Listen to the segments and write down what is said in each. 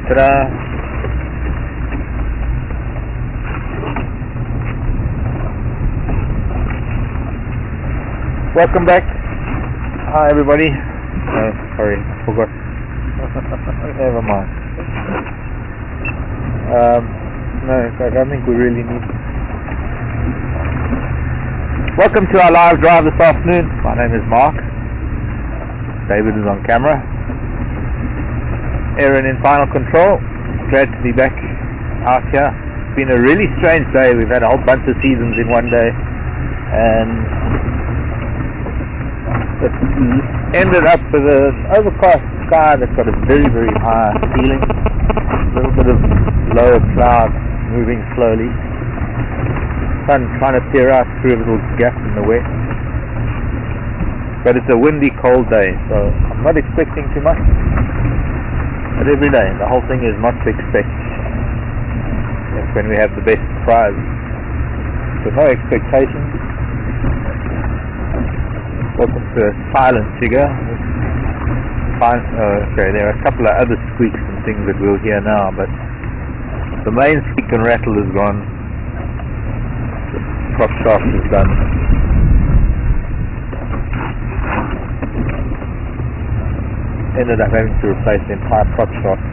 Ta-da! Welcome back. Hi everybody. Sorry, I forgot. Never mind. No, I don't think we really need. Welcome to our live drive this afternoon. My name is Mark. David is on camera. Aaron in final control. Glad to be back out here. It's been a really strange day. We've had a whole bunch of seasons in one day, and it ended up with an overcast sky that's got a very, very high ceiling. A little bit of lower cloud moving slowly. Sun trying to peer out through a little gap in the west. But it's a windy, cold day, so I'm not expecting too much. But every day, the whole thing is not to expect. That's when we have the best surprise. So no expectations. Welcome to a silent figure. Fine. Okay, there are a couple of other squeaks and things that we'll hear now, but the main squeak and rattle is gone. The prop shaft is done. Ended up having to replace the entire prop shaft.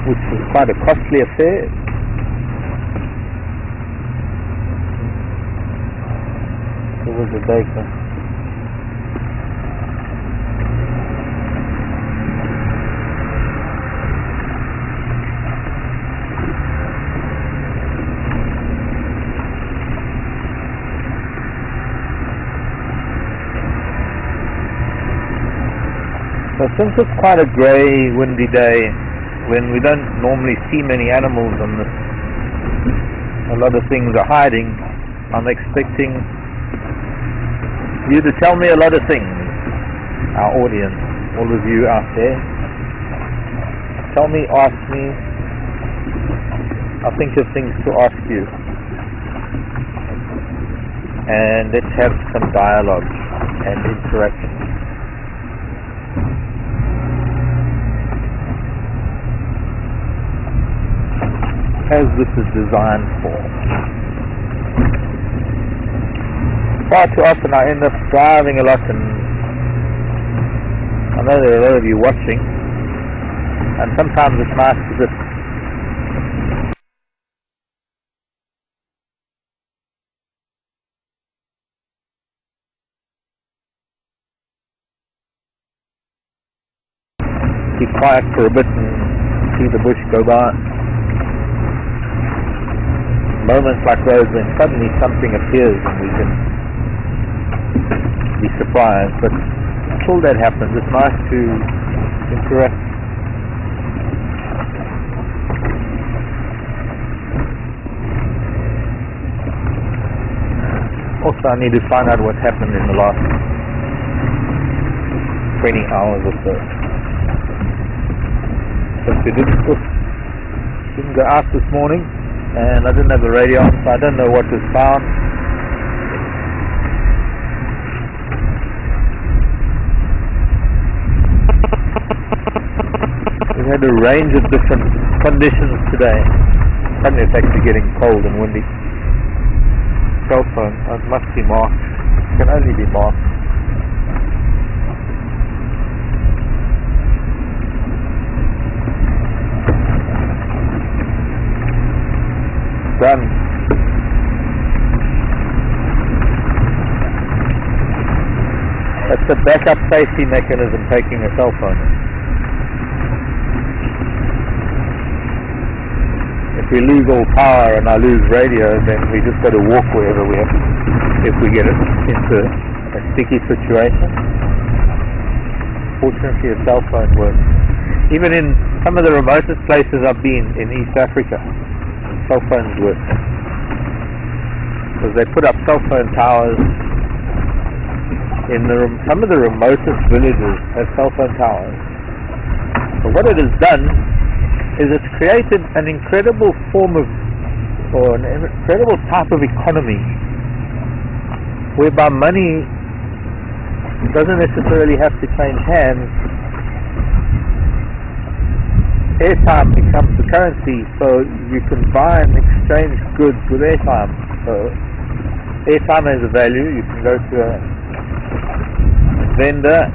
Which was quite a costly affair. It was a baker. So since it's quite a grey, windy day, when we don't normally see many animals on this, a lot of things are hiding. I'm expecting you to tell me a lot of things, our audience, all of you out there. Tell me, ask me. I'll think of things to ask you. And let's have some dialogue and interaction. As this is designed for. Far too often I end up driving a lot, and I know there are a lot of you watching, and sometimes it's nice to just keep quiet for a bit and see the bush go by. Moments like those when suddenly something appears and we can be surprised, but until that happens it's nice to interact. Also, I need to find out what happened in the last 20 hours or so. Since we didn't go out this morning, and I didn't have the radio on, so I don't know what was found. We've had a range of different conditions today. Suddenly it's actually getting cold and windy. Cell phone, it must be marked. It can only be marked. Done. That's the backup safety mechanism, taking a cell phone. If we lose all power and I lose radio, then we just got to walk wherever we have, if we get it into a sticky situation. Fortunately a cell phone works. Even in some of the remotest places I've been in East Africa, cell phones work, because they put up cell phone towers in some of the remotest villages have cell phone towers. But what it has done is it's created an incredible form of or an incredible type of economy whereby money doesn't necessarily have to change hands. Airtime becomes the currency, so you can buy and exchange goods with airtime. So airtime has a value. You can go to a vendor,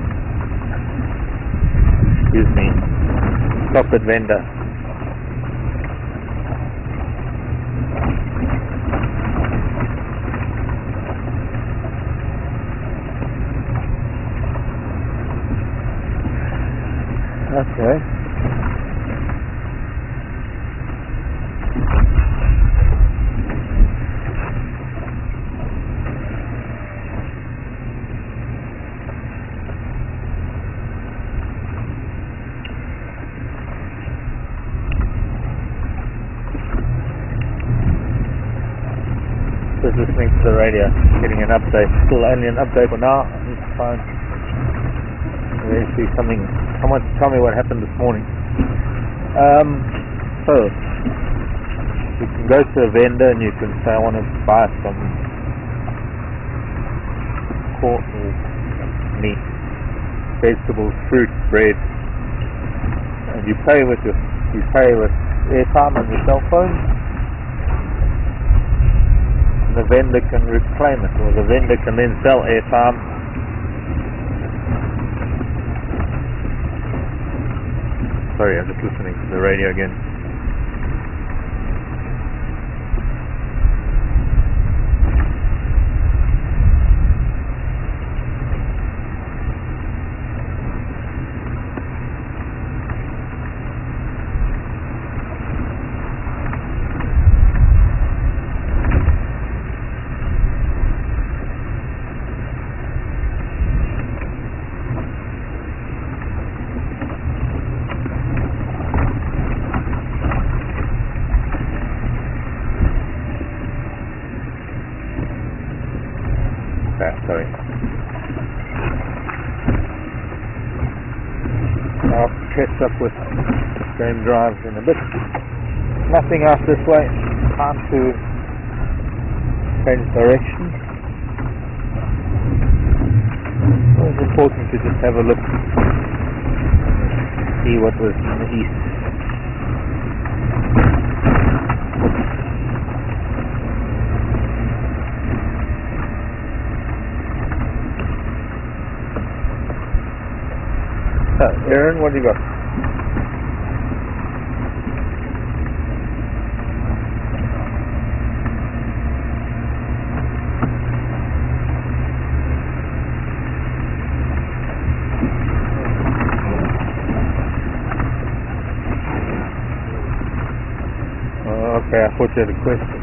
stop at vendor. Okay. Just listening to the radio, getting an update. Still only an update for now. I need to find eventually someone to tell me what happened this morning. So you can go to a vendor and you can say, I want to buy some pork or meat, vegetables, fruit, bread, and you pay with airtime on your cell phone. The vendor can reclaim it, or the vendor can then sell airtime. Sorry, I'm just listening to the radio again. Sorry. I'll catch up with game drives in a bit. Nothing out this way. Time to change direction. It's important to just have a look, see what was in the east. Aaron, what do you got? Okay, I thought you had a question.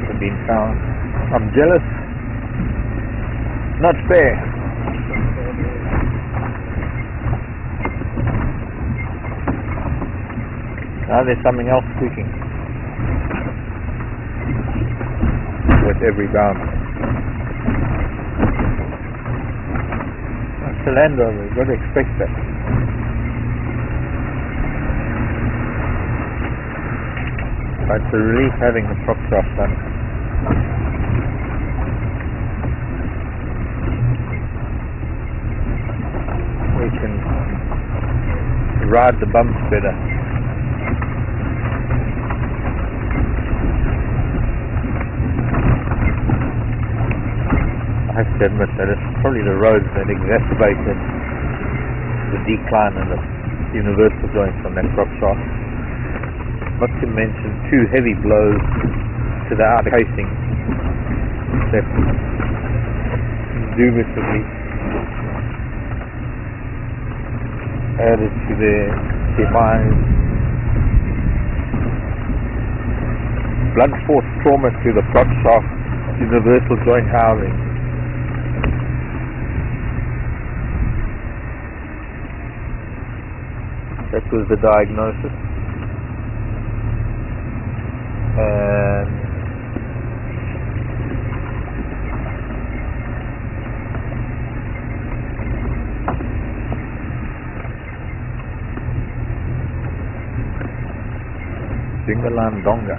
have been found. I'm jealous. Not fair. Now there's something else squeaking with every bounce. That's the Land Rover, you've got to expect that. But it's a relief having the prop shop done. We can ride the bumps better. I have to admit that it's probably the roads that exacerbated the decline in the universal joints on that prop shaft. Not to mention two heavy blows to the outer casing that indubitably added to their demise. Blunt force trauma to the prop shaft universal joint housing. That was the diagnosis. And Dingalandonga.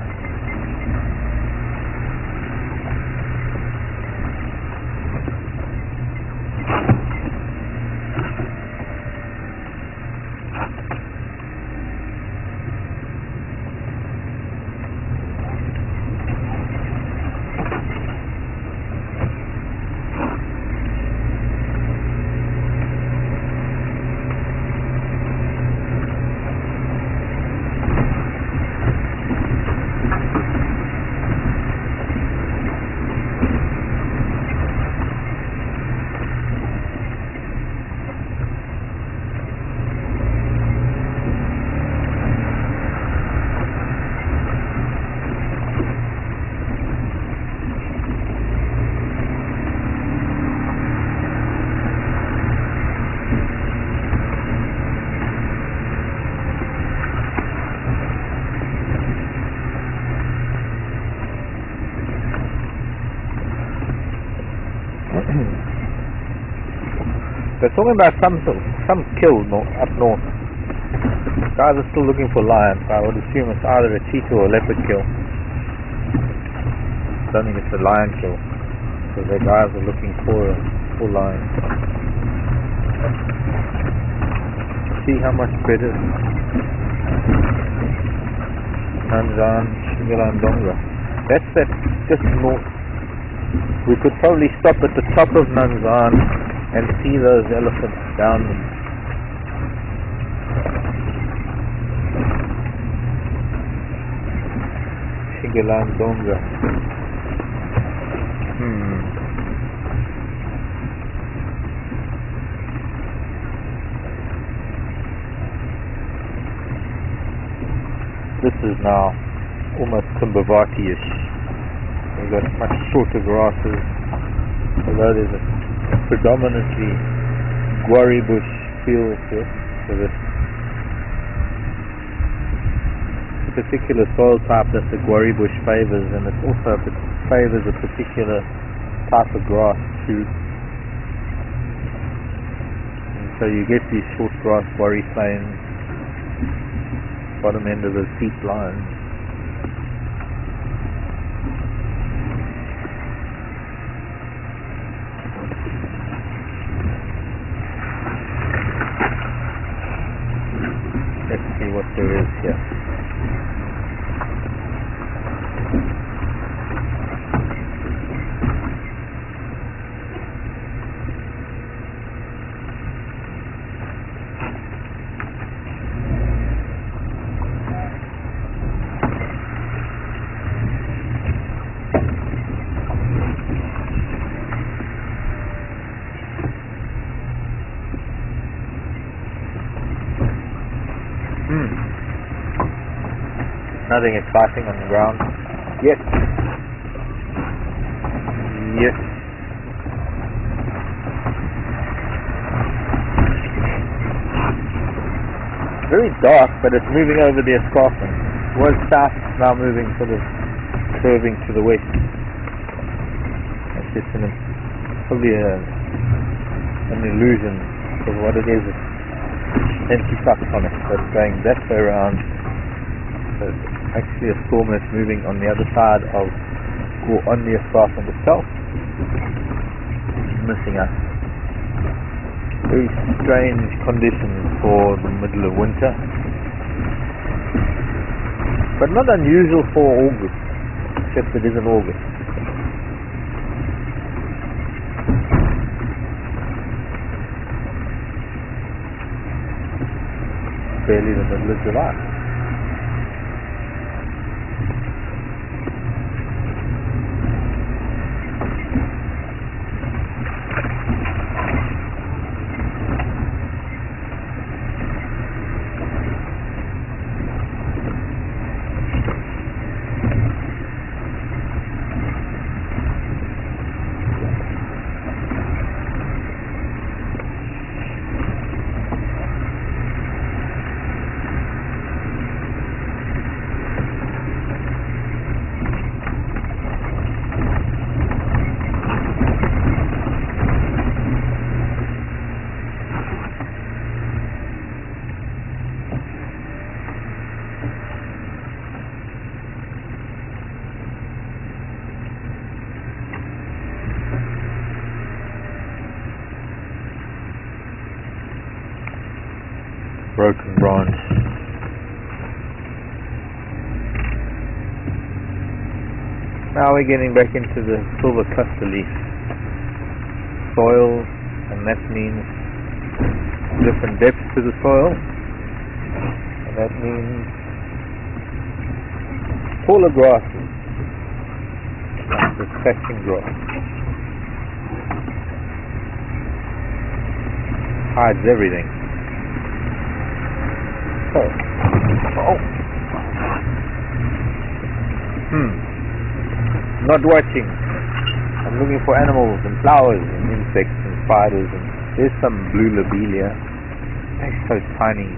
They're talking about some kill up north. Guys are still looking for lions. I would assume it's either a cheetah or a leopard kill. I don't think it's a lion kill. So the guys are looking for lions. See how much better Nanzan, Shingalandonga. That's that just north. We could probably stop at the top of Nanzan and see those elephants down them. Shingalandonga. This is now almost Timbavati-ish. We've got much shorter grasses, although there's a predominantly guarri bush feel to it. So this particular soil type that the guarri bush favours, and it also favours a particular type of grass too. And so you get these short grass guarri plains, bottom end of the steep lines. Let's see what there is here. Nothing exciting on the ground yet. Yes. Very dark, but it's moving over the escarpment. It was south, now moving sort of curving to the west. It's just probably an illusion of what it is. It's empty trucks on it, so it's going that way around. So it's actually a storm that's moving on the other side of, or on the escarpment itself, missing us. Very strange conditions for the middle of winter, but not unusual for August, except it isn't August. Barely the middle of July. Broken branch. Now we're getting back into the silver cluster leaf soil, and that means different depths to the soil, and that means taller grasses, like the thatching grass. Hides everything. Oh. Not watching. I'm looking for animals and flowers and insects and spiders, and there's some blue lobelia. They're so tiny.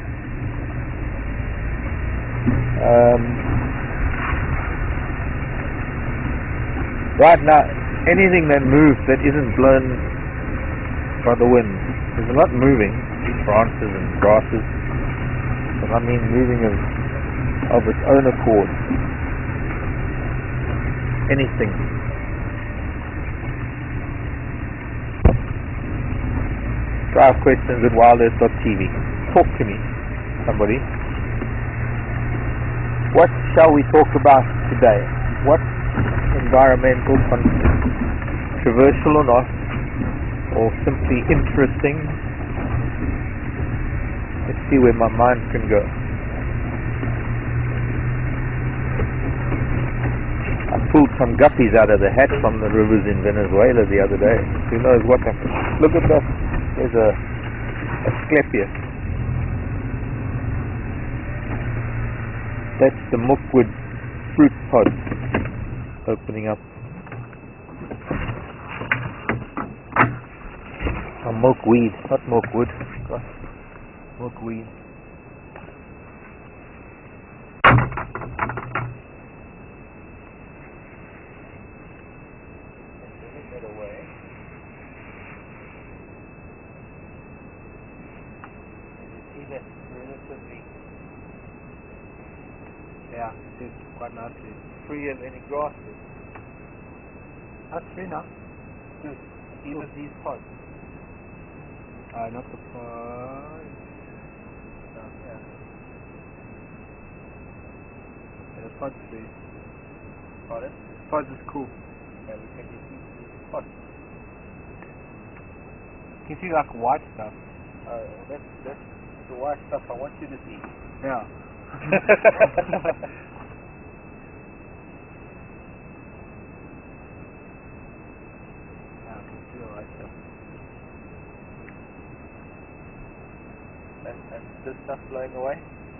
Right now, anything that moves that isn't blown by the wind, there's a lot moving, branches and grasses. I mean moving of its own accord. Anything. drivequestions@wildearth.tv. Talk to me, somebody. What shall we talk about today? What environmental concept? Controversial or not, or simply interesting? Let's see where my mind can go. I pulled some guppies out of the hat from the rivers in Venezuela the other day. Who knows what happened? Look at that. There's a Asclepias. That's the milkwood fruit pod opening up. Oh, milkweed, not milkwood. Gosh. Milkweed. Yeah, it's quite nicely. Free of any grasses. That's free now. Good. Even these pods. Not the pods. No, yeah. Yeah, the pods free. Pardon? Pods is cool. Yeah, we can see these pods. You can see like white stuff. That's the white stuff I want you to see. Yeah. Yeah, I can see the white stuff. And this stuff blowing away?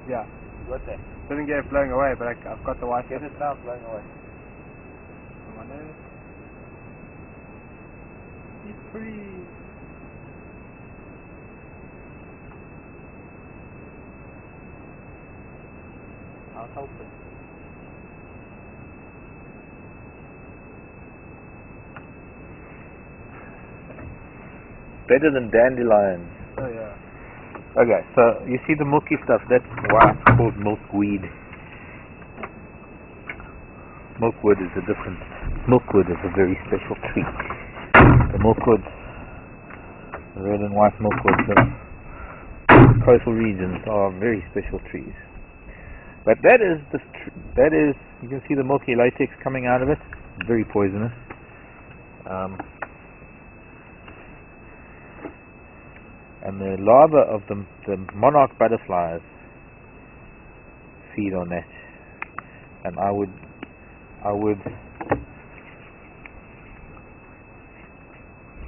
Yeah. You got that? Didn't get it blowing away, but I've got the white stuff. Get it now blowing away. free. I'll help it. Better than dandelions. Oh yeah. Okay, so you see the milky stuff, that's why it's called milkweed. Milkwood is a different. Milkwood is a very special tree. The milkwood, the red and white milkwood, the coastal regions are very special trees. But that is you can see the milky latex coming out of it. Very poisonous. And the larvae of the monarch butterflies feed on that. And I would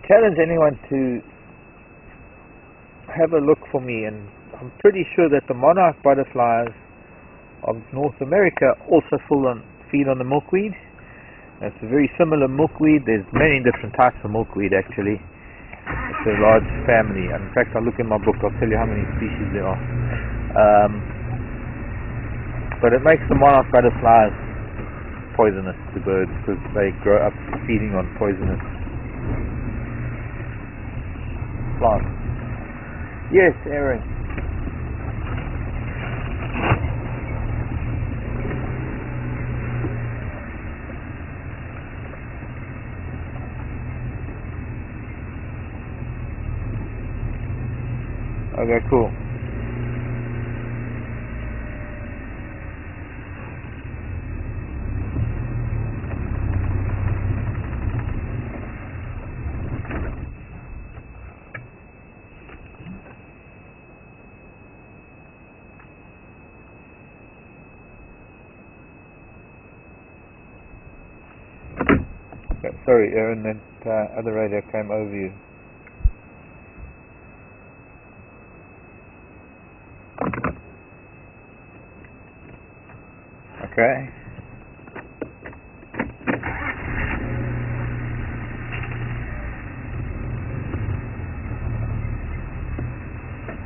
challenge anyone to have a look for me, and I'm pretty sure that the monarch butterflies of North America also feed on the milkweed. It's a very similar milkweed. There's many different types of milkweed actually. It's a large family. In fact, I'll look in my book, I'll tell you how many species there are. But it makes the monarch butterflies poisonous to birds because they grow up feeding on poisonous plants. Yes, Aaron. Okay, cool. Okay, sorry, Aaron, that other radio came over you. Okay.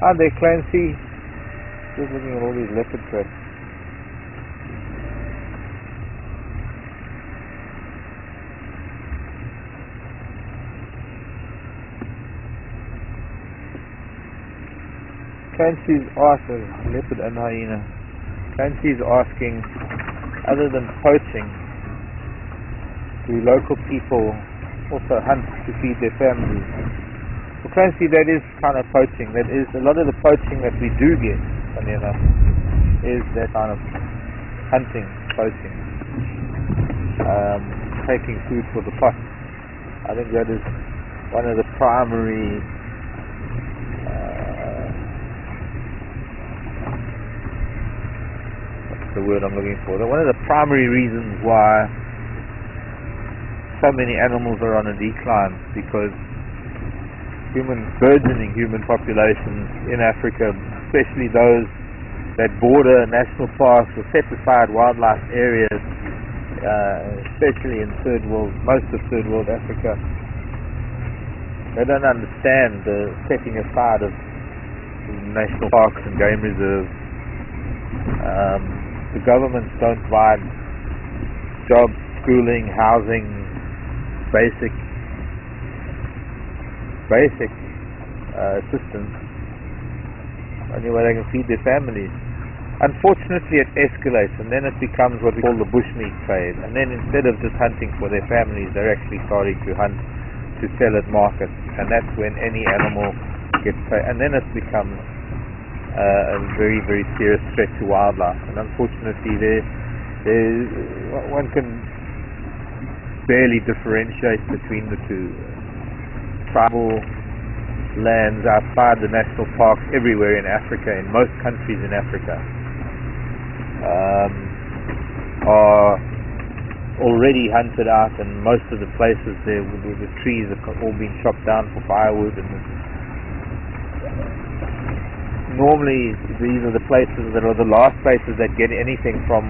Hi there, Clancy. Just looking at all these leopard traps. Clancy's asking, leopard and hyena. Clancy's asking, other than poaching, do local people also hunt to feed their families? Well, Clancy, that is kind of poaching. That is a lot of the poaching that we do get, funny enough, is that kind of hunting, poaching, taking food for the pot. I think that is one of the primary the word I'm looking for. One of the primary reasons why so many animals are on a decline, because burgeoning human populations in Africa, especially those that border national parks or set aside wildlife areas, especially in most of third world Africa, they don't understand the setting aside of national parks and game reserves. The governments don't provide jobs, schooling, housing, basic assistance. Only way they can feed their families. Unfortunately, it escalates, and then it becomes what we call the bushmeat trade. And then instead of just hunting for their families, they're actually starting to hunt to sell at markets, and that's when any animal gets paid. And then it becomes a very, very serious threat to wildlife. And unfortunately, one can barely differentiate between the two. Tribal lands outside the national parks everywhere in Africa, in most countries in Africa, are already hunted out, and most of the places there, the trees have all been chopped down for firewood, and normally these are the places that are the last places that get anything from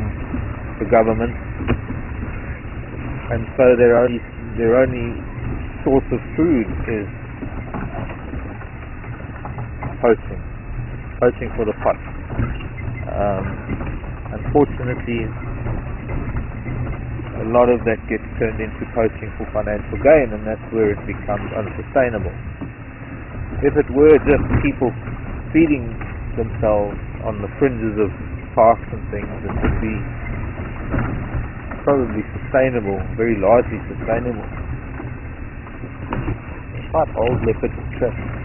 the government, and so they're only source of food is poaching for the pot. Unfortunately, a lot of that gets turned into poaching for financial gain, and that's where it becomes unsustainable. If it were just people feeding themselves on the fringes of parks and things, it would be probably sustainable, very largely sustainable. It's quite old leopard tracks.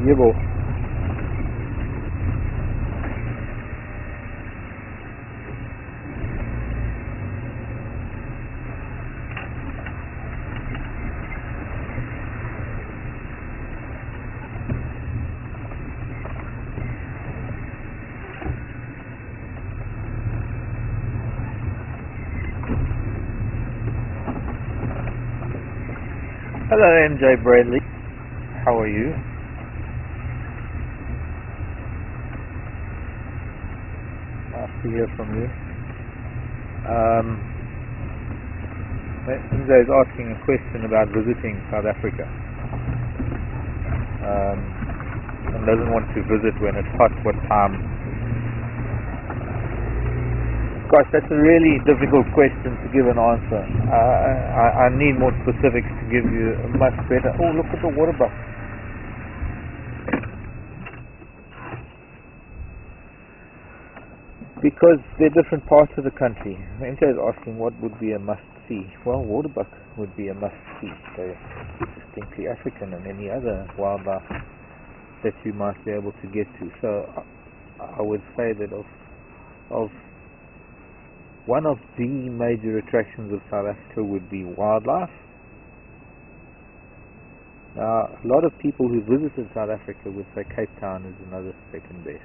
Yibble. Hello MJ Bradley, how are you? Nice to hear from you. MJ is asking a question about visiting South Africa, and doesn't want to visit when it's hot. What time? Gosh, that's a really difficult question to give an answer. I need more specifics to give you a much better. Oh, look at the water buck. Because they're different parts of the country. MJ is asking what would be a must-see. Well, waterbuck would be a must-see. They're distinctly African and any other wildlife that you might be able to get to. So I would say that of one of the major attractions of South Africa would be wildlife. Now, a lot of people who visited South Africa would say Cape Town is another second best.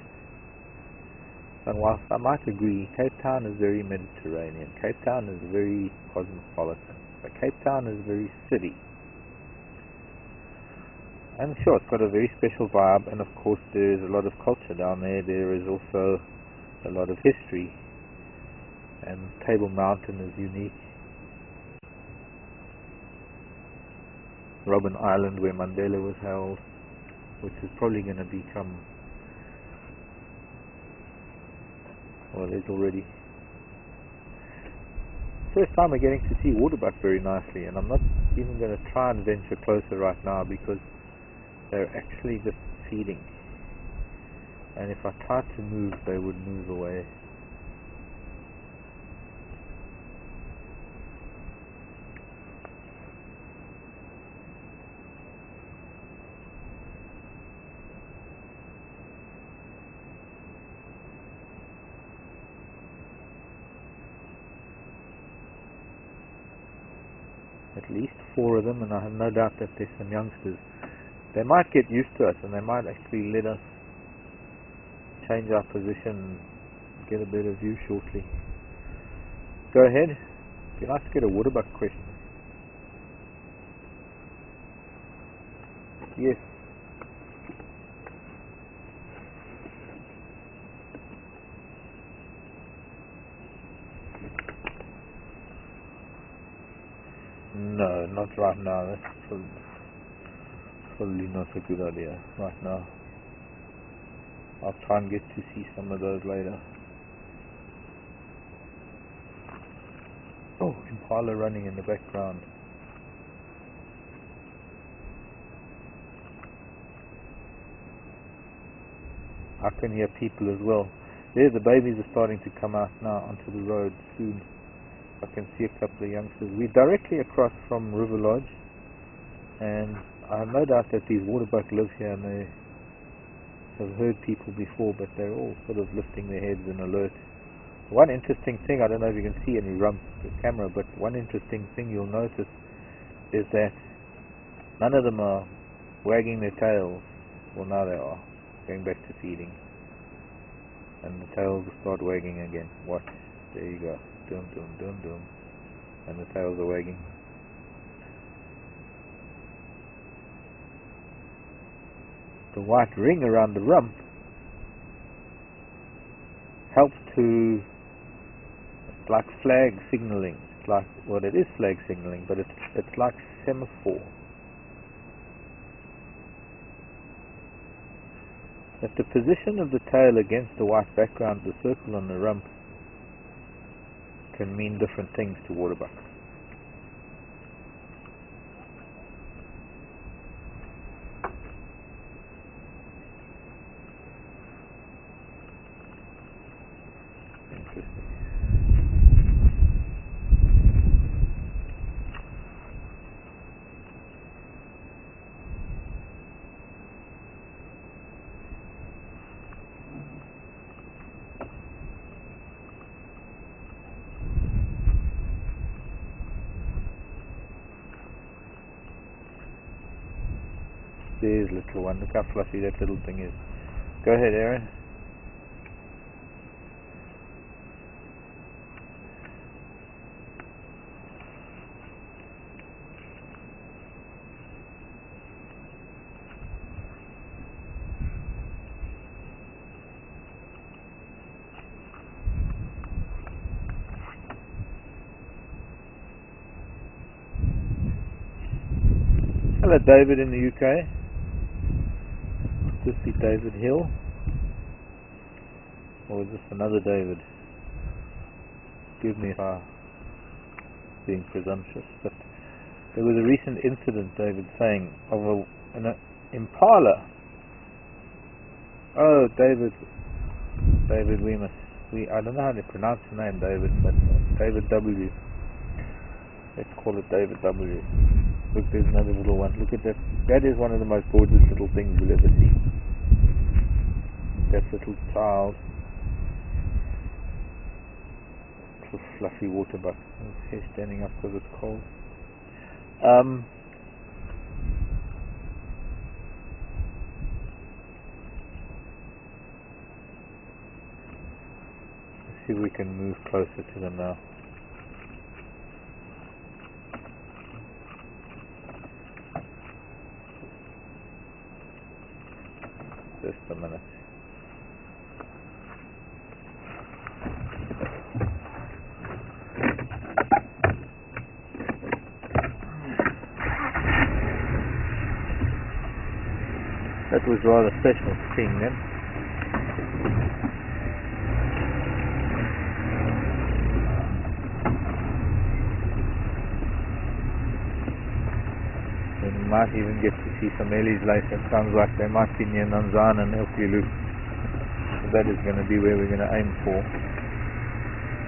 And whilst I might agree, Cape Town is very Mediterranean. Cape Town is very cosmopolitan. But Cape Town is very city. And sure, it's got a very special vibe, and of course there's a lot of culture down there. There is also a lot of history. And Table Mountain is unique. Robben Island, where Mandela was held, which is probably going to become, well, it's already first time we're getting to see waterbuck very nicely, and I'm not even going to try and venture closer right now because they're actually just feeding, and if I tried to move they would move away. At least 4 of them, and I have no doubt that there's some youngsters. They might get used to us and they might actually let us change our position and get a better view shortly. Go ahead. It'd be nice to get a waterbuck question. Yes. No, not right now. That's probably not a good idea right now. I'll try and get to see some of those later. Oh, impala running in the background. I can hear people as well. There, the babies are starting to come out now onto the road soon. I can see a couple of youngsters. We're directly across from River Lodge, and I have no doubt that these waterbuck live here, and they have heard people before, but they're all sort of lifting their heads in alert. One interesting thing, I don't know if you can see any rump the camera, but one interesting thing you'll notice is that none of them are wagging their tails. Well, now they are. going back to feeding. And the tails will start wagging again. Watch. There you go. Dum dum dum dum. And the tails are wagging. The white ring around the rump helps to, it's like flag signaling. It's like, well, it is flag signaling, but it's like semaphore. If the position of the tail against the white background, the circle on the rump, can mean different things to waterbuck. Interesting. There's little one. Look how fluffy that little thing is. Go ahead, Aaron. Hello, David in the UK. Could this be David Hill? Or is this another David? Forgive me if I'm being presumptuous, but there was a recent incident, David, saying, of an impala. Oh, David, I don't know how to pronounce your name, David, but David W. Let's call it David W. Look, there's another little one. Look at that. That is one of the most gorgeous little things you'll ever see. That little child. Little fluffy waterbuck. His hair standing up because it's cold. Let's see if we can move closer to them now. Just a minute. That was rather special seeing them. And you might even get to see some Ellie's later. It sounds like they might be near Nanzana and Elkilu. So that is going to be where we're going to aim for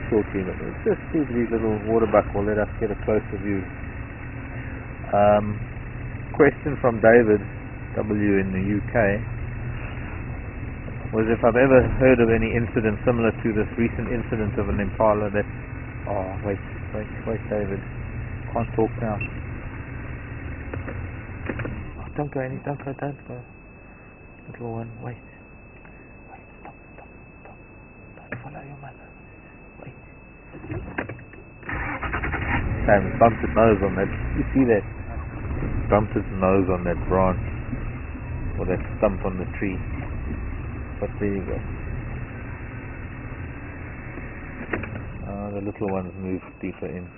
shortly. But let's just see if these little waterbuck will let us get a closer view. Question from David W in the UK was if I've ever heard of any incident similar to this recent incident of an impala that... Oh, wait, David. Can't talk now. Oh, don't go. Little one, wait. Stop. Don't follow your mother. Wait. Sam bumped his nose on that. You see that? Bumped his nose on that branch. Or that stump on the tree. But there you go. The little ones move deeper in.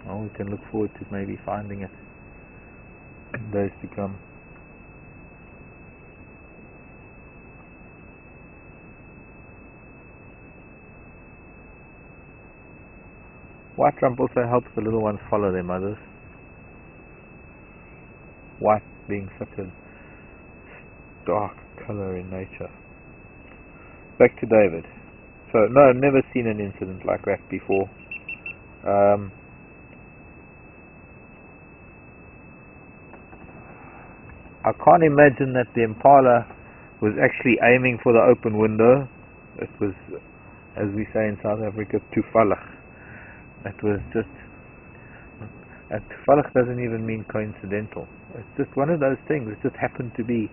Oh, we can look forward to maybe finding it in days to come. White rump also helps the little ones follow their mothers. White being such a dark color in nature. Back to David. So, no, I've never seen an incident like that before. I can't imagine that the impala was actually aiming for the open window. It was, as we say in South Africa, toevallig. It was just... And toevallig doesn't even mean coincidental. It's just one of those things. It just happened to be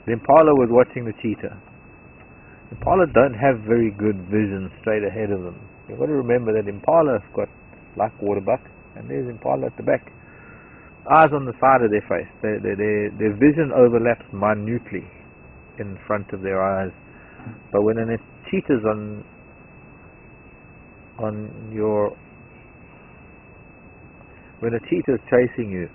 The impala was watching the cheetah. Impala don't have very good vision straight ahead of them. You've got to remember that impala's got, like waterbuck, and there's impala at the back. Eyes on the side of their face. Their vision overlaps minutely in front of their eyes. But when a cheetah's when a cheetah's chasing you,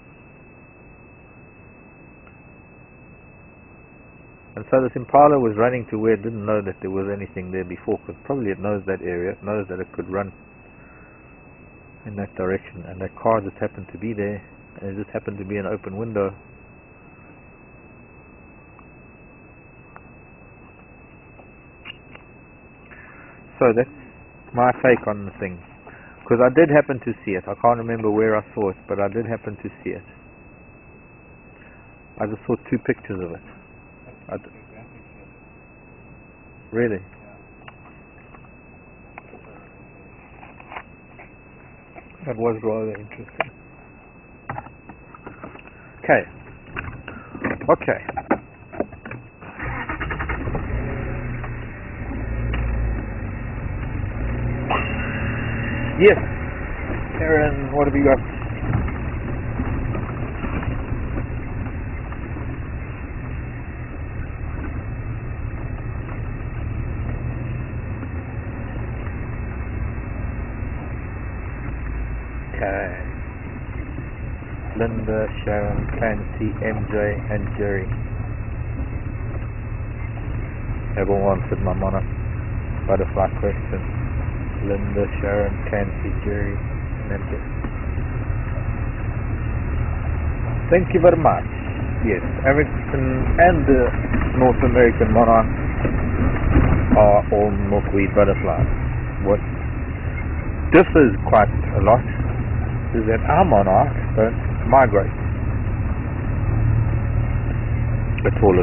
and so this impala was running to where it didn't know that there was anything there before, because probably it knows that area, it knows that it could run in that direction, and that car just happened to be there, and it just happened to be an open window. So that's my take on the thing, because I did happen to see it. I can't remember where I saw it, but I did happen to see it. I just saw 2 pictures of it. Really? That was rather interesting. Okay. Yes. Aaron, what have you got? Okay. Linda, Sharon, Clancy, MJ, and Jerry have all answered my monarch butterfly question. Linda, Sharon, Clancy, Jerry, and MJ. Thank you very much. Yes, American and the North American monarch are all milkweed butterflies. What differs quite a lot is that our monarchs don't migrate at all.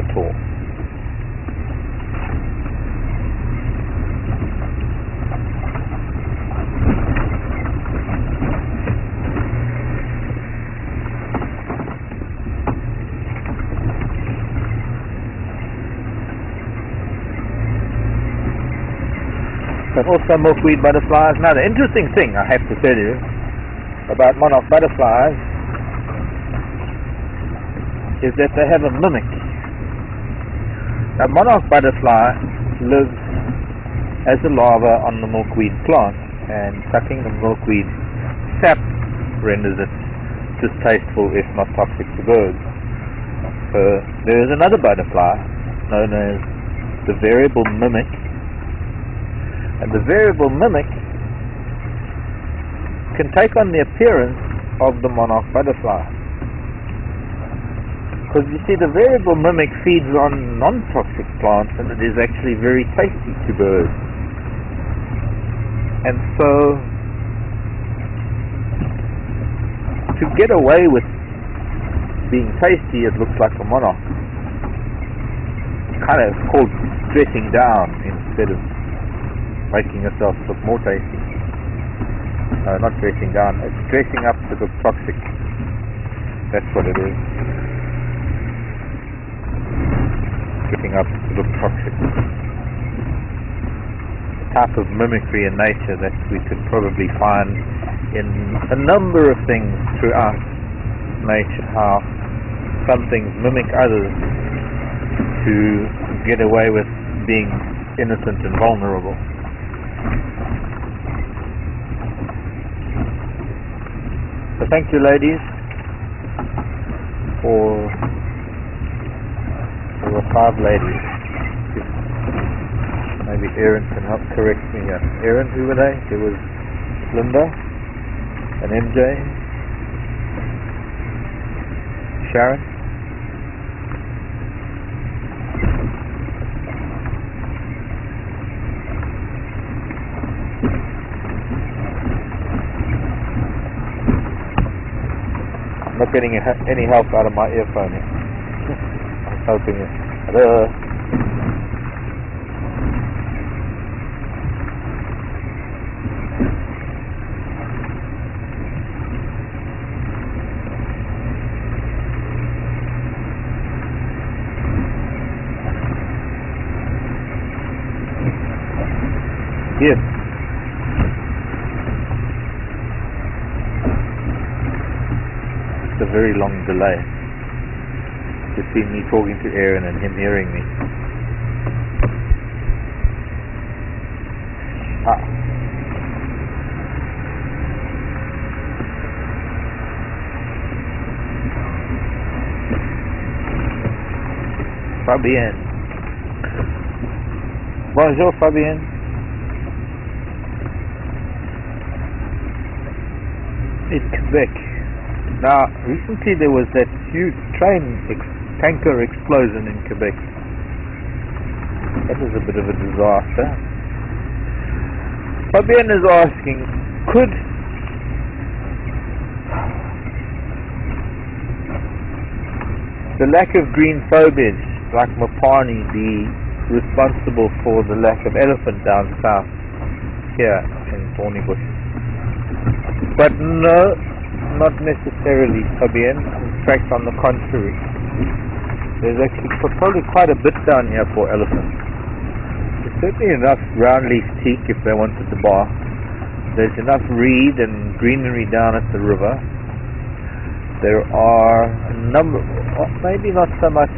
But also milkweed butterflies. Now the interesting thing I have to tell you about monarch butterflies is that they have a mimic. Now monarch butterfly lives as a larva on the milkweed plant, and sucking the milkweed sap renders it distasteful if not toxic to birds. So there is another butterfly known as the variable mimic, and the variable mimic can take on the appearance of the monarch butterfly. Because you see, the variable mimic feeds on non-toxic plants, and it is actually very tasty to birds. And so, to get away with being tasty, it looks like a monarch. It's kind of called dressing down instead of making yourself look more tasty. Not dressing down, it's dressing up to look toxic. That's what it is. Dressing up to look toxic. The type of mimicry in nature that we could probably find in a number of things throughout nature, how some things mimic others to get away with being innocent and vulnerable. So thank you, ladies, for the 5 ladies. Maybe Erin can help correct me here. Erin, who were they? There was Linda and MJ, Sharon. I'm not getting any help out of my earphone here. I'm helping you. Hello. Yes. It's a very long delay between me talking to Aaron and him hearing me. Fabienne. Bonjour, Fabienne. In Quebec. Now, recently there was that huge tanker explosion in Quebec. That was a bit of a disaster. Fabienne is asking, could the lack of green foliage like Mopani be responsible for the lack of elephant down south here in Thornybush? But no, not necessarily, Fabienne. In fact, on the contrary, there's actually probably quite a bit down here for elephants. There's certainly enough ground-leaf teak if they wanted to bar. There's enough reed and greenery down at the river. There are a number, maybe not so much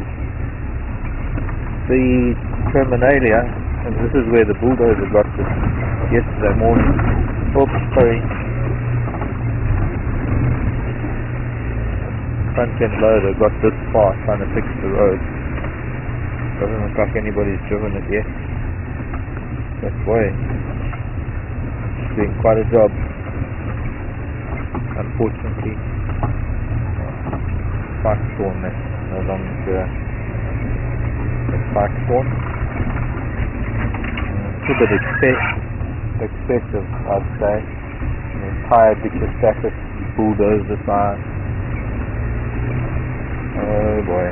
the terminalia, and this is where the bulldozer got this yesterday morning. Oops, sorry. Front-end loader got this far trying to fix the road. Doesn't look like anybody's driven it yet. That way. It's doing quite a job, unfortunately. Spike storm that's no longer a spike storm. It's a bit excessive, I'd say. An entire dictastatic bulldozer size. Oh boy.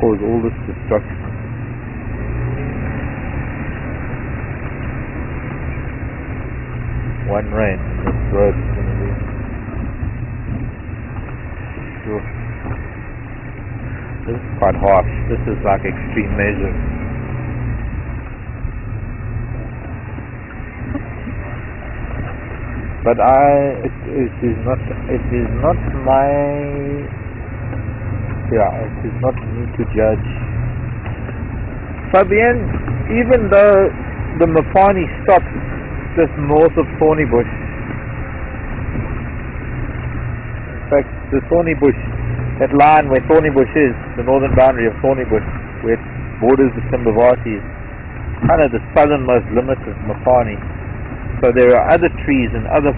Cause all this destruction. One rain and this road is going to be sure. This is quite harsh. This is like extreme measure. But it is not my, it is not me to judge. Fabienne, even though the Mopani stops just north of Thornybush, in fact the Thornybush, that line where Thornybush is, the northern boundary of Thornybush, where it borders the Timbavati, is kind of the southernmost limit of Mopani. So there are other trees and other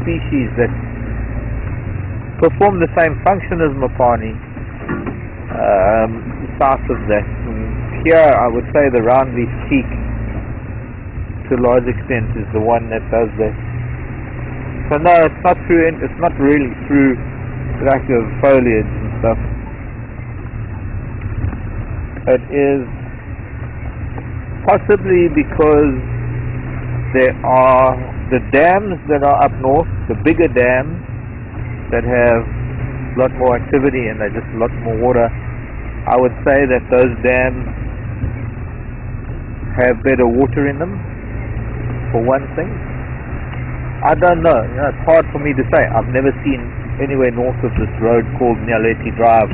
species that perform the same function as Mopani south of that. And here I would say the roundleaf teak to a large extent is the one that does that. So no, it's not through, it's not really through lack of foliage and stuff. It is possibly because there are the dams that are up north, the bigger dams that have a lot more activity and they're just a lot more water. I would say that those dams have better water in them, for one thing. I don't know, it's hard for me to say. I've never seen anywhere north of this road called Nyaleti Drive,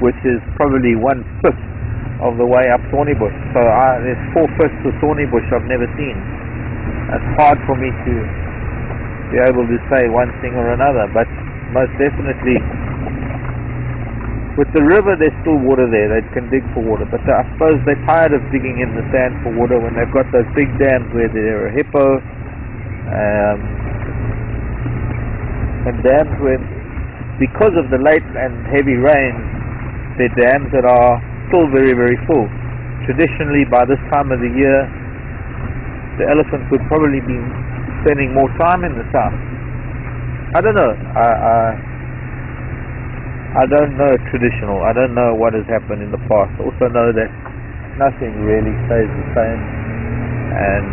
which is probably 1/5 of the way up Thornybush. So there's 4/5 of Thornybush I've never seen. It's hard for me to be able to say one thing or another, but most definitely with the river there's still water there. They can dig for water, but I suppose they're tired of digging in the sand for water when they've got those big dams where there are hippo and dams where, because of the late and heavy rains, they're dams that are still very, very full. Traditionally by this time of the year the elephants would probably be spending more time in the south. I don't know. I don't know traditional. I don't know what has happened in the past. I also know that nothing really stays the same. And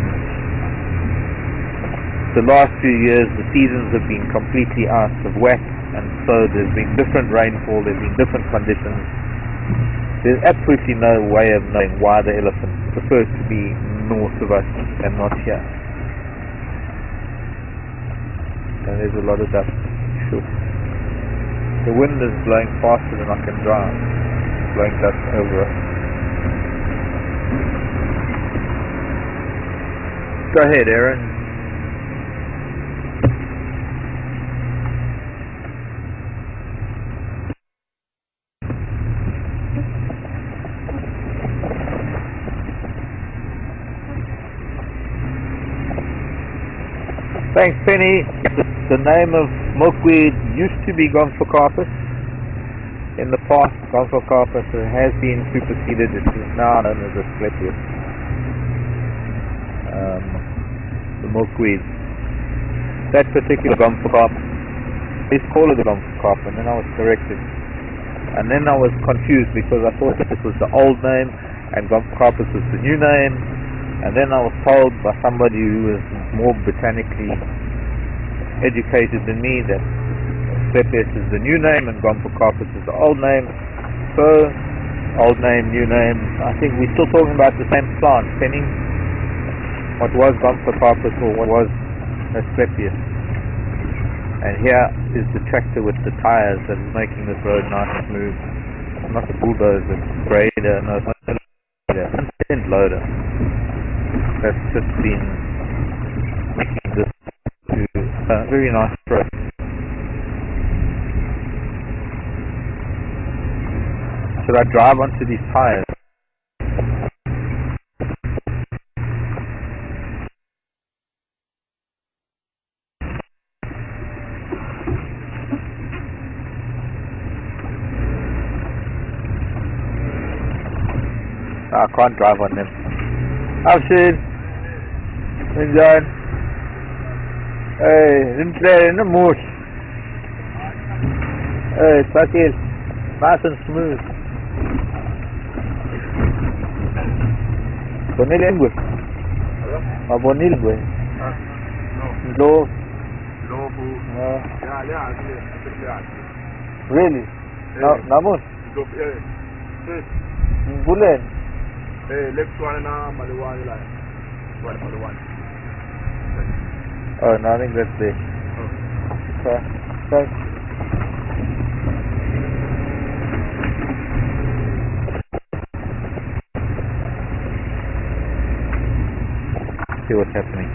the last few years the seasons have been completely out of whack, and so there's been different rainfall, there's been different conditions. There's absolutely no way of knowing why the elephant prefers to be north of us and not here. And there's a lot of dust. Sure. The wind is blowing faster than I can drive. It's blowing dust over us. Go ahead, Aaron. Thanks, Penny. The name of milkweed used to be Gomphocarpus. In the past, Gomphocarpus has been superseded. It is now known as Asclepias. The milkweed. That particular Gomphocarpus is called the Gomphocarpus, and then I was corrected. And then I was confused because I thought that this was the old name and Gomphocarpus was the new name. And then I was told by somebody who was more botanically educated than me that Asclepias is the new name and Gomphocarpus is the old name. So, old name, new name. I think we're still talking about the same plant, Penny. What was Gomphocarpus or what was Asclepias? And here is the tractor with the tires that is making this road nice and smooth. Not a bulldozer, grader, no, it's not a grader, it's a loader. That's just been making this to a very nice road. Should I drive onto these tires? I can't drive on them. I've seen John. Hey, didn't play in the moose. Hey, Sakil. Nice and smooth. Bonil Engwe. Bonil Engwe. No. Really? Namun? Bulen? Oh, no, I think that's there. Okay, thanks. See what's happening.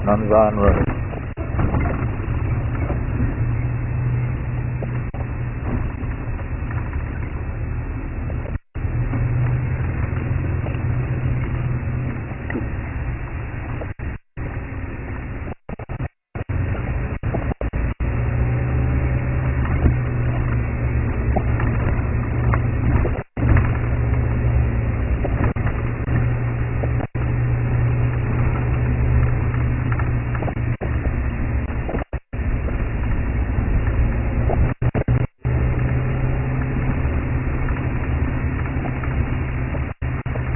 Nanzan Road.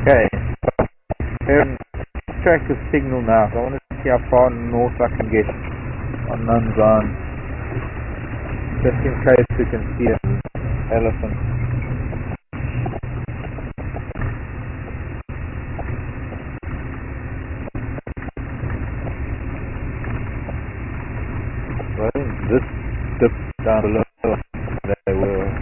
Okay, here track the signal now, so I want to see how far north I can get on Nanzan, just in case we can see an elephant. Well, this dip down below they were.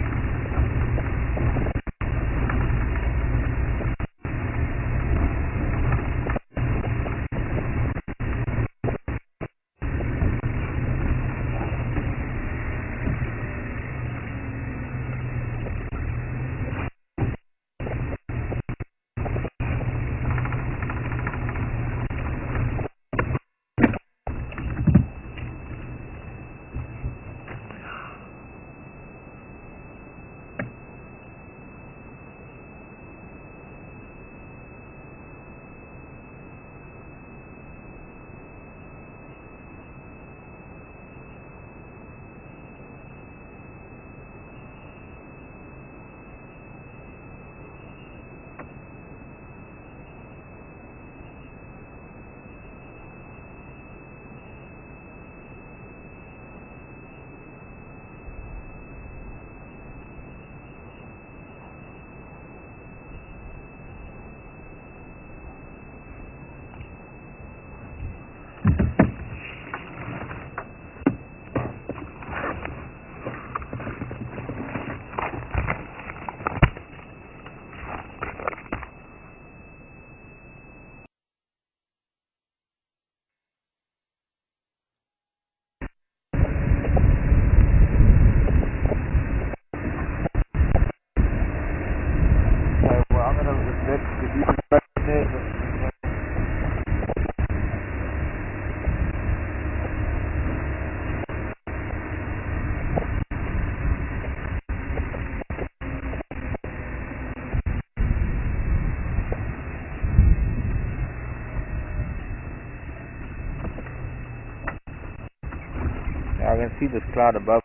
see this cloud above.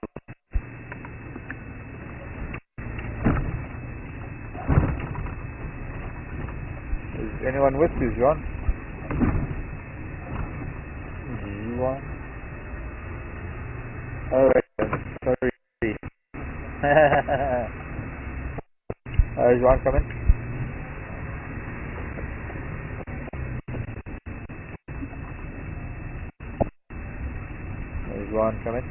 Is anyone with you, John? Juan? Oh, sorry. Is Juan coming? Is Juan coming?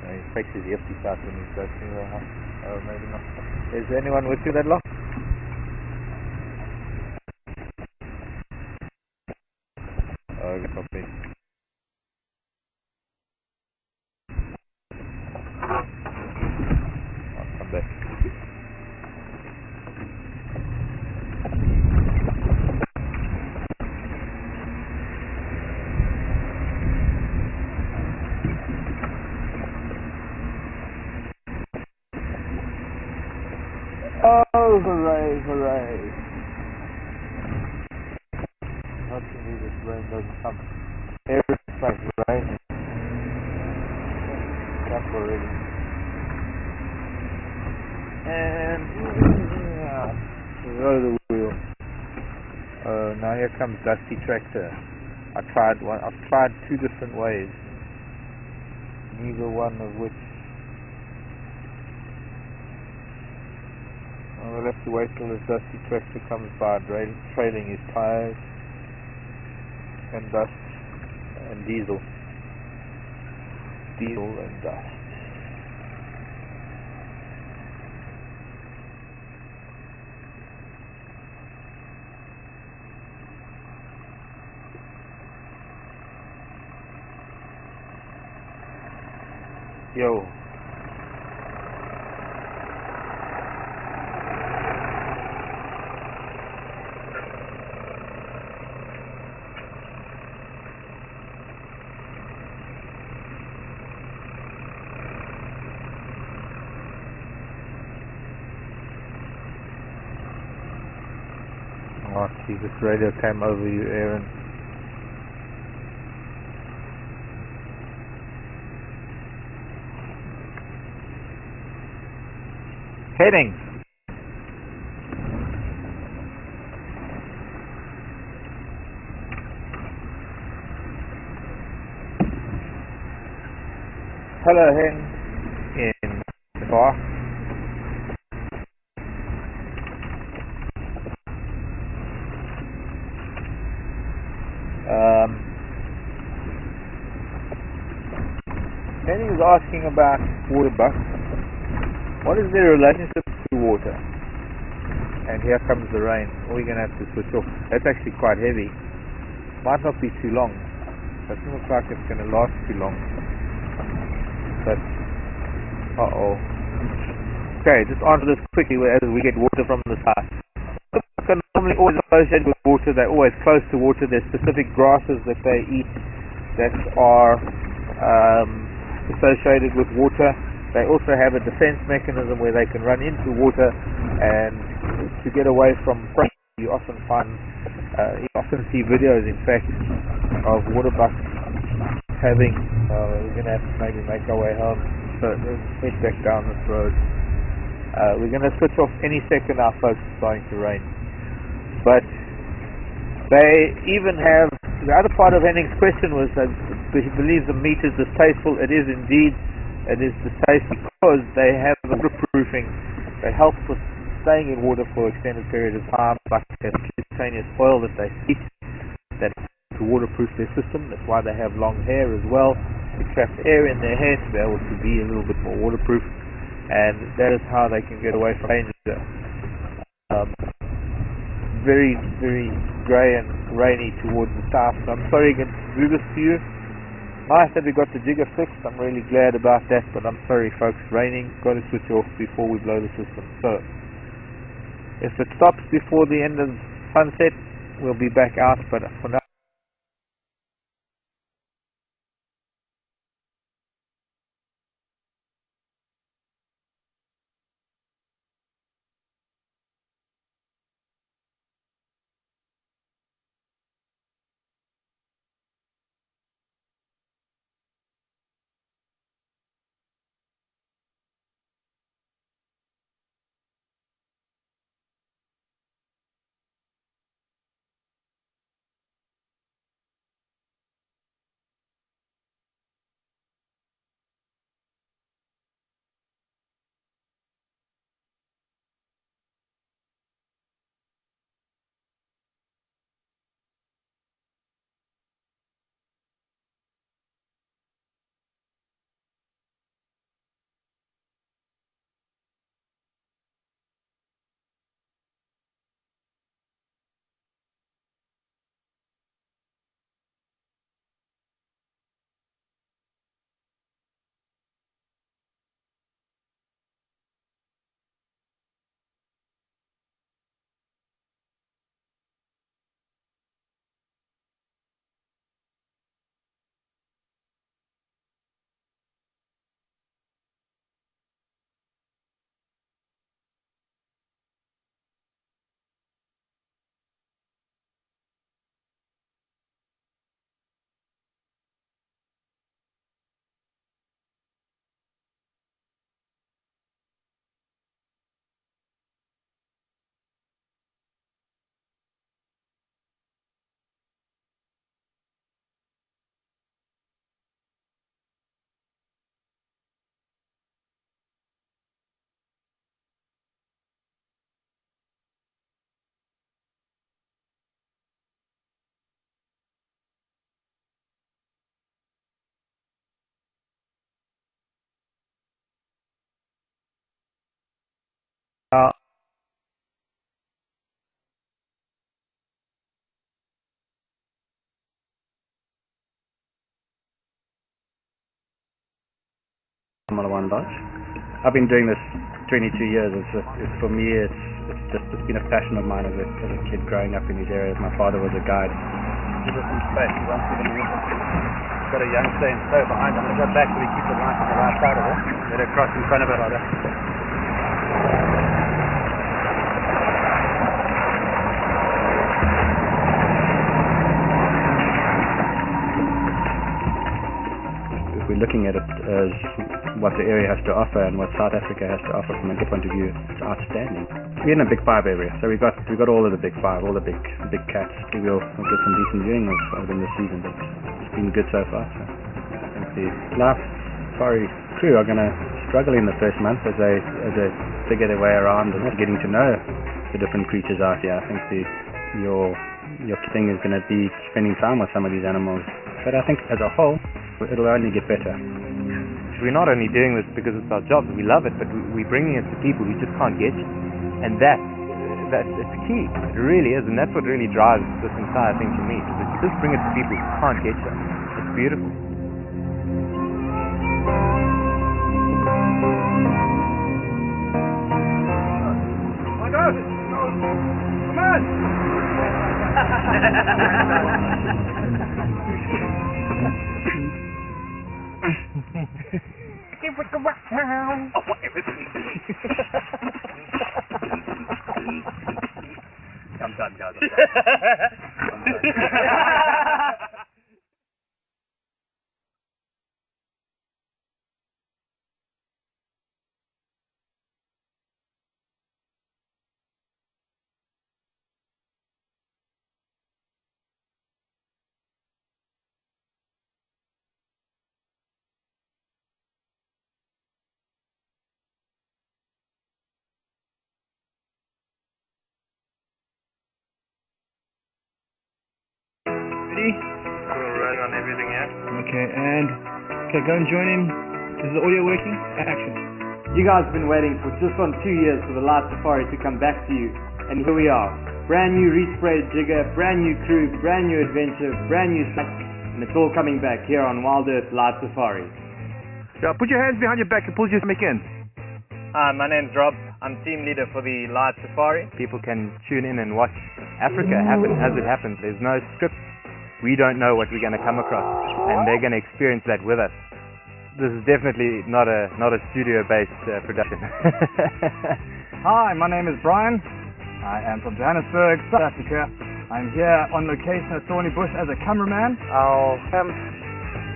He takes his earpiece out when he's going through the house. Oh, maybe not. Is anyone with you that long? Oh, copy. I'll come back. Oh, hooray, hooray. Hopefully this rain doesn't come. Everything's like raining. It's up already. And roll the wheel. Oh, now here comes Dusty Tractor. I've tried two different ways. Neither one of which. We'll have to wait till this Dusty Tractor comes by, trailing his tires and dust and diesel and dust. Yo. Oh, gee, this radio came over you, Aaron. Heading. Hello, Hen. In the car. Henny was asking about water bucks. What is their relationship to water? And here comes the rain. We're going to have to switch off. That's actually quite heavy. Might not be too long. Doesn't look like it's going to last too long. But, okay, just answer this quickly as we get water from the side. Are normally always associated with water. They're always close to water. There's specific grasses that they eat that are associated with water. They also have a defense mechanism where they can run into water, and to get away from prey, you often see videos, in fact, of water bucks having. We're going to have to maybe make our way home, so let's head back down this road. We're going to switch off any second now, folks. It's starting to rain. But they even have, the other part of Henning's question was that he believes the meat is distasteful. It is indeed. It is distasteful because they have the waterproofing that helps with staying in water for extended periods of time, like that cutaneous oil that they eat that to waterproof their system. That's why they have long hair as well, to trap air in their hair to be able to be a little bit more waterproof, and that is how they can get away from danger. Very, very grey and rainy towards the south, so I'm sorry again to do this to you. Nice that we got the jigger fixed. I'm really glad about that, but I'm sorry folks, raining, got to switch off before we blow the system. So if it stops before the end of sunset, we'll be back out, but for now Thornybush. I've been doing this 22 years. For me, it's been a passion of mine as a kid growing up in these areas. My father was a guide. Give us some space. We want to the water. We've got a young stay and tow behind. I'm going to go back so we keep it nice on the right side of it. Let it cross in front of it, rather. We're looking at it as what the area has to offer and what South Africa has to offer from a good point of view. It's outstanding. We're in a big five area, so we've got all of the big five, all the big cats. We'll get some decent viewing of them this season, but it's been good so far. So I think the last safari crew are going to struggle in the first month as they figure their way around and getting to know the different creatures out here. I think your thing is going to be spending time with some of these animals, but I think as a whole it'll only get better. We're not only doing this because it's our job, we love it, but we're bringing it to people who just can't get you. And that's key. It really is, and that's what really drives this entire thing for me. Is that you just bring it to people who can't get you. It's beautiful. Oh my God! Come on! I'm done, guys. We're running on everything, yeah? Okay, go and join in. Is the audio working? Action. You guys have been waiting for just on 2 years for the Light Safari to come back to you, and here we are. Brand new resprayed jigger, brand new crew, brand new adventure, brand new stuff, and it's all coming back here on Wild Earth Light Safari. Yeah, put your hands behind your back and pull your stomach in. Hi, my name's Rob. I'm team leader for the Light Safari. People can tune in and watch Africa happen as it happens. There's no script. We don't know what we're going to come across, and they're going to experience that with us. This is definitely not a studio-based production. Hi, my name is Brian. I am from Johannesburg, South Africa. I'm here on location at Thornybush as a cameraman. Our camp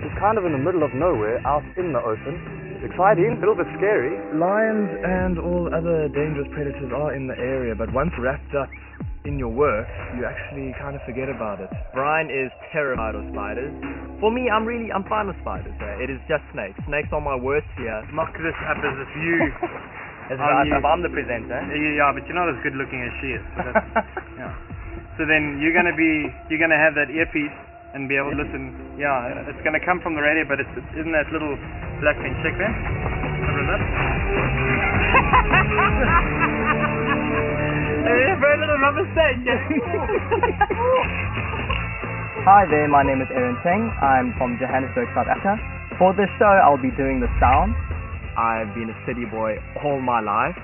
is kind of in the middle of nowhere, out in the open. It's exciting, a little bit scary. Lions and all other dangerous predators are in the area, but once wrapped up in your work, you actually kind of forget about it. Brian is terrified of spiders. For me, I'm fine with spiders. It is just snakes. Snakes are my worst fear. Mock this up as if you... I'm the presenter. Yeah, but you're not as good looking as she is. So, yeah. So then you're gonna have that earpiece and be able to listen. Yeah, it's gonna come from the radio, but it's in that little black thing. Check there. Cover it up. For a little rubber stage. Hi there, my name is Aaron Teng. I'm from Johannesburg, South Africa. For this show, I'll be doing the sound. I've been a city boy all my life,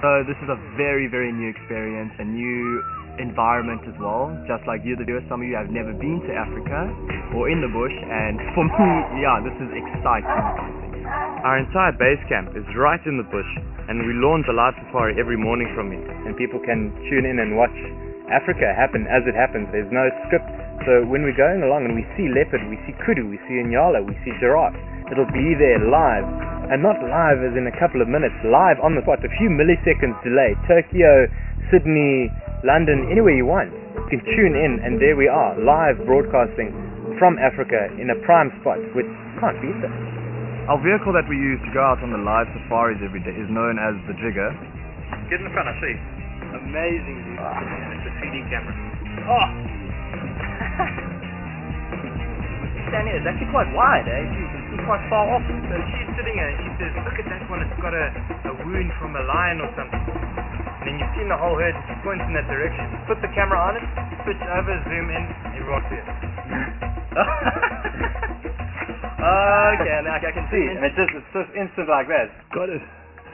so this is a very, very new experience, a new environment as well. Just like you, the viewers, some of you have never been to Africa or in the bush, and for me, yeah, this is exciting. Our entire base camp is right in the bush, and we launch a live safari every morning from here, and people can tune in and watch Africa happen as it happens. There's no script, so when we're going along and we see leopard, we see kudu, we see inyala, we see giraffe, it'll be there live, and not live as in a couple of minutes, live on the spot, a few milliseconds delay. Tokyo, Sydney, London, anywhere you want. You can tune in, and there we are, live broadcasting from Africa in a prime spot, which can't beat that. Our vehicle that we use to go out on the live safaris every day is known as the Jigger. Get in the front, I see. Amazing view. It's a 3D camera. Oh! Stand here, it's actually quite wide, eh? You can see quite far off. So she's sitting here and she says, look at that one, it's got a wound from a lion or something. And then you've seen the whole herd and she points in that direction. Put the camera on it, switch over, zoom in, everyone's there. Okay, now I can see. And it's just instant like that. Got it.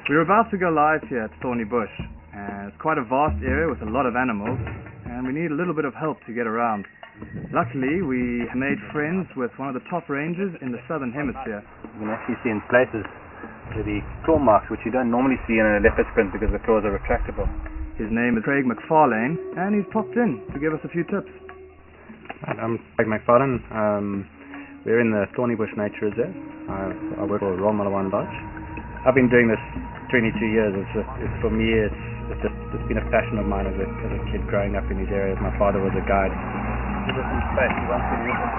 We're about to go live here at Thornybush, and it's quite a vast area with a lot of animals, and we need a little bit of help to get around. Luckily, we made friends with one of the top rangers in the southern hemisphere. You can actually see in places the claw marks, which you don't normally see in a leopard print because the claws are retractable. His name is Craig McFarlane, and he's popped in to give us a few tips. I'm Craig McFarlane. We're in the Thornybush Nature Reserve. I work for Thornybush Lodge. I've been doing this 22 years. For me, it's been a passion of mine as a kid growing up in these areas. My father was a guide. Give us some space. He wants to use it.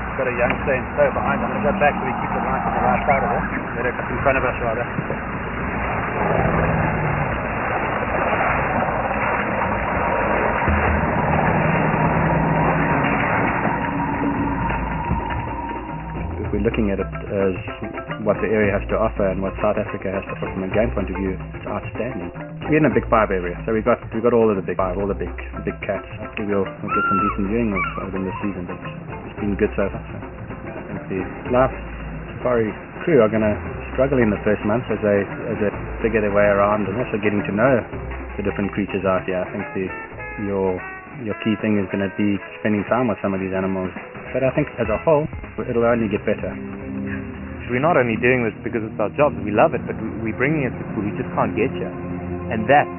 He's got a young stay and stow behind. I'm going to go back so we keep the light on the right side of it. Better in front of us rather. If we're looking at it as what the area has to offer and what South Africa has to offer from a game point of view, it's outstanding. We're in a big five area, so we've got all of the big five, all the big cats. Hopefully we'll get some decent viewing of them this season, but it's been good so far. So I think the last safari crew are going to struggle in the first month as they figure their way around and also getting to know the different creatures out here. I think your key thing is going to be spending time with some of these animals. But I think as a whole, it'll only get better. We're not only doing this because it's our job, we love it, but we're bringing it to people who just can't get here. And that's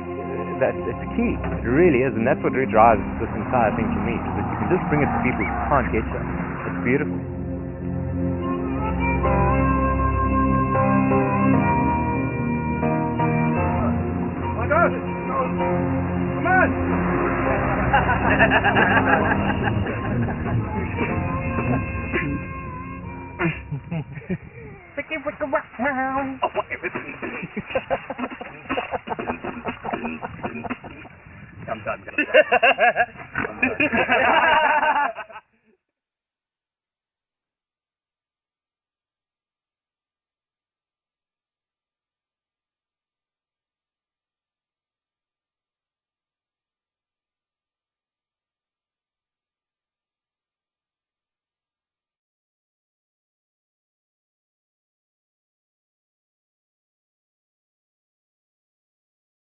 it's key. It really is, and that's what really drives this entire thing to me, is that you can just bring it to people who can't get here. It's beautiful. Oh my God! Come on! I'm done.